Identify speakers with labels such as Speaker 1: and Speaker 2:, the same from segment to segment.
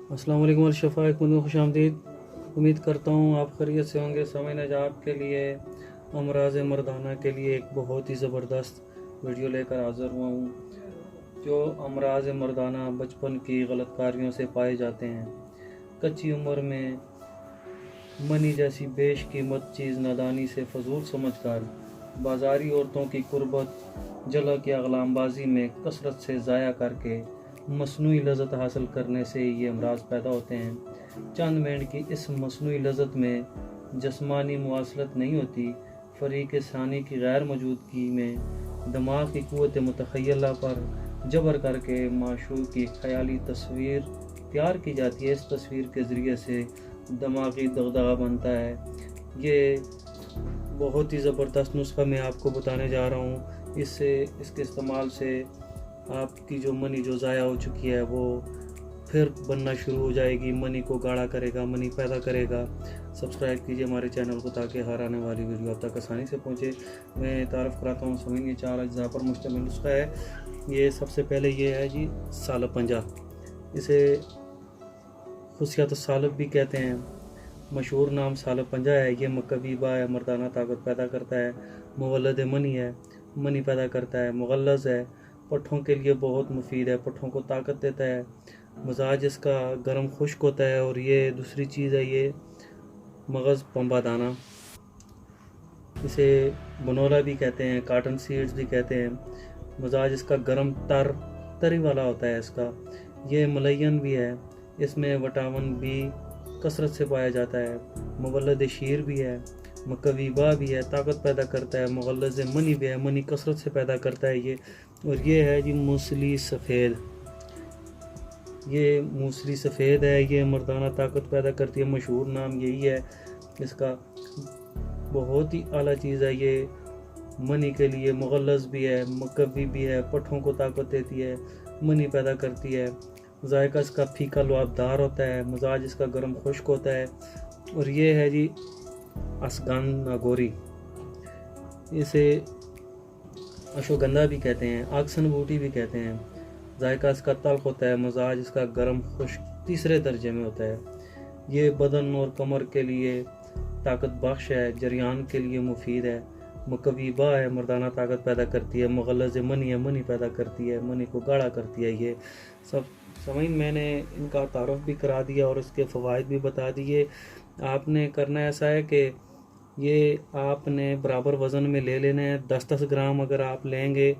Speaker 1: अस्सलाम वालेकुम और शफ़ा एक खुश आमदीद। उम्मीद करता हूँ आप खैरियत से होंगे। समय नजात के लिए अमराज मर्दाना के लिए एक बहुत ही ज़बरदस्त वीडियो लेकर हाज़िर हुआ हूँ। जो अमराज मर्दाना बचपन की गलतकारियों से पाए जाते हैं। कच्ची उम्र में मनी जैसी बेशकीमत चीज़ नादानी से फजूल समझकर बाज़ारी औरतों की कुर्बत झलक या ग़ुलामबाजी में कसरत से ज़ाया करके मसनूई लज़्ज़त हासिल करने से ये अमराज पैदा होते हैं। चंद मिनट की इस मसनूई लज़्ज़त में जिस्मानी मुवासलत नहीं होती, फ़रीक़ सानी की गैर मौजूदगी में दिमाग की क़ुव्वत मुतख़य्यला पर जबर करके माशूक़ की ख़याली तस्वीर तैयार की जाती है। इस तस्वीर के ज़रिए से दिमागी दगदगा बनता है। ये बहुत ही ज़बरदस्त नुस्ख़ा मैं आपको बताने जा रहा हूँ। इसके इस्तेमाल से आपकी जो मनी जो ज़ाया हो चुकी है वो फिर बनना शुरू हो जाएगी, मनी को गाढ़ा करेगा, मनी पैदा करेगा। सब्सक्राइब कीजिए हमारे चैनल को ताकि हर आने वाली वीडियो आप तक आसानी से पहुँचे। मैं तारफ़ कराता हूँ। समझिए 4 अज्जा पर मुश्तमिल नुस्ख़ा है। ये सबसे पहले ये है जी सालब पंजा। इसे खुशियात सालब भी कहते हैं। मशहूर नाम सालब पंजा है। ये मकवीबा है, मर्दाना ताकत पैदा करता है। मुवल्लद मनी है, मनी पैदा करता है। मुगल्लज़ है, पट्ठों के लिए बहुत मुफीद है, पट्ठों को ताकत देता है। मजाज इसका गर्म खुश्क होता है। और ये दूसरी चीज़ है ये मगज़ पंबा दाना। इसे बनोला भी कहते हैं, काटन सीड्स भी कहते हैं। मजाज इसका गर्म तरी वाला होता है इसका। ये मलयन भी है। इसमें विटामिन बी कसरत से पाया जाता है। मुवल्लद शीर भी है, मकवीबा भी है, ताकत पैदा करता है। मुगल्लज़ मनी भी है, मनी कसरत से पैदा करता है ये। और ये है जी मूसली सफ़ेद। ये मूसली सफ़ेद है, ये मर्दाना ताकत पैदा करती है। मशहूर नाम यही है इसका। बहुत ही आला चीज़ है ये मनी के लिए। मुगल्लज़ भी है, मकवी भी है, पट्ठों को ताकत देती है, मनी पैदा करती है। जायका इसका फीका लुआबदार होता है। मजाज इसका गर्म खुश्क होता है। और ये है जी असगान नागोरी। इसे अश्वगंधा भी कहते हैं, आक्सन बूटी भी कहते हैं। जायका इसका तल्ख होता है। मजाज इसका गर्म खुश्क तीसरे दर्जे में होता है। ये बदन और कमर के लिए ताकत बख्श है, जरियान के लिए मुफीद है। मकवीबा है, मर्दाना ताकत पैदा करती है। मुगल्लज़ मनी है, मनी पैदा करती है, मनी को गाढ़ा करती है। ये सब समझ मैंने इनका तारुफ भी करा दिया और इसके फ़वाइद भी बता दिए। आपने करना ऐसा है कि ये आपने बराबर वज़न में ले लेना है। 10-10 ग्राम अगर आप लेंगे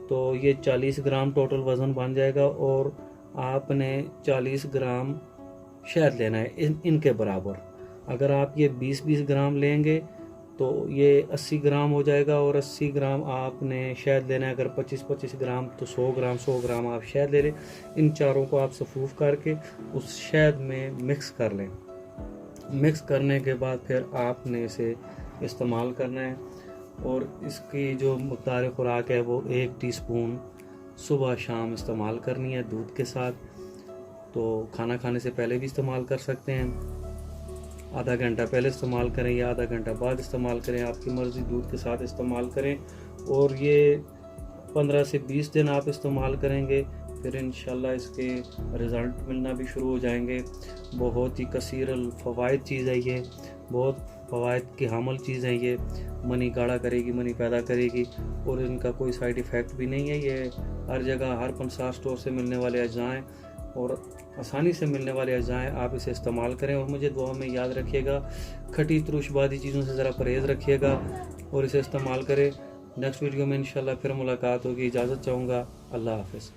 Speaker 1: तो ये 40 ग्राम टोटल वज़न बन जाएगा। और आपने 40 ग्राम शहद लेना है इनके बराबर। अगर आप ये 20-20 ग्राम लेंगे तो ये 80 ग्राम हो जाएगा। और 80 ग्राम आपने शहद लेना है। अगर 25-25 ग्राम तो 100 ग्राम आप शहद ले लें। इन चारों को आप सफूफ करके उस शहद में मिक्स कर लें। मिक्स करने के बाद फिर आपने इसे इस्तेमाल करना है। और इसकी जो मक़दार खुराक है वो 1 टीस्पून सुबह शाम इस्तेमाल करनी है दूध के साथ। तो खाना खाने से पहले भी इस्तेमाल कर सकते हैं। आधा घंटा पहले इस्तेमाल करें या आधा घंटा बाद इस्तेमाल करें, आपकी मर्ज़ी। दूध के साथ इस्तेमाल करें। और ये 15 से 20 दिन आप इस्तेमाल करेंगे, फिर इंशाल्लाह इसके रिज़ल्ट मिलना भी शुरू हो जाएंगे। बहुत ही कसीर फ़वाइद चीज़ है ये, बहुत फ़वाइद की हामिल चीज़ है ये। मनी गाढ़ा करेगी, मनी पैदा करेगी। और इनका कोई साइड इफ़ेक्ट भी नहीं है। ये हर जगह, हर पंसार स्टोर से मिलने वाले अज्जाएँ और आसानी से मिलने वाले अज्जाएँ। आप इसे इस्तेमाल करें और मुझे दुआ में याद रखिएगा। खट्टी तुरुशबादी चीज़ों से ज़रा परहेज़ रखिएगा और इसे इस्तेमाल करें। नेक्स्ट वीडियो में इंशाल्लाह फिर मुलाकात होगी। इजाज़त चाहूँगा। अल्लाह हाफ़िज़।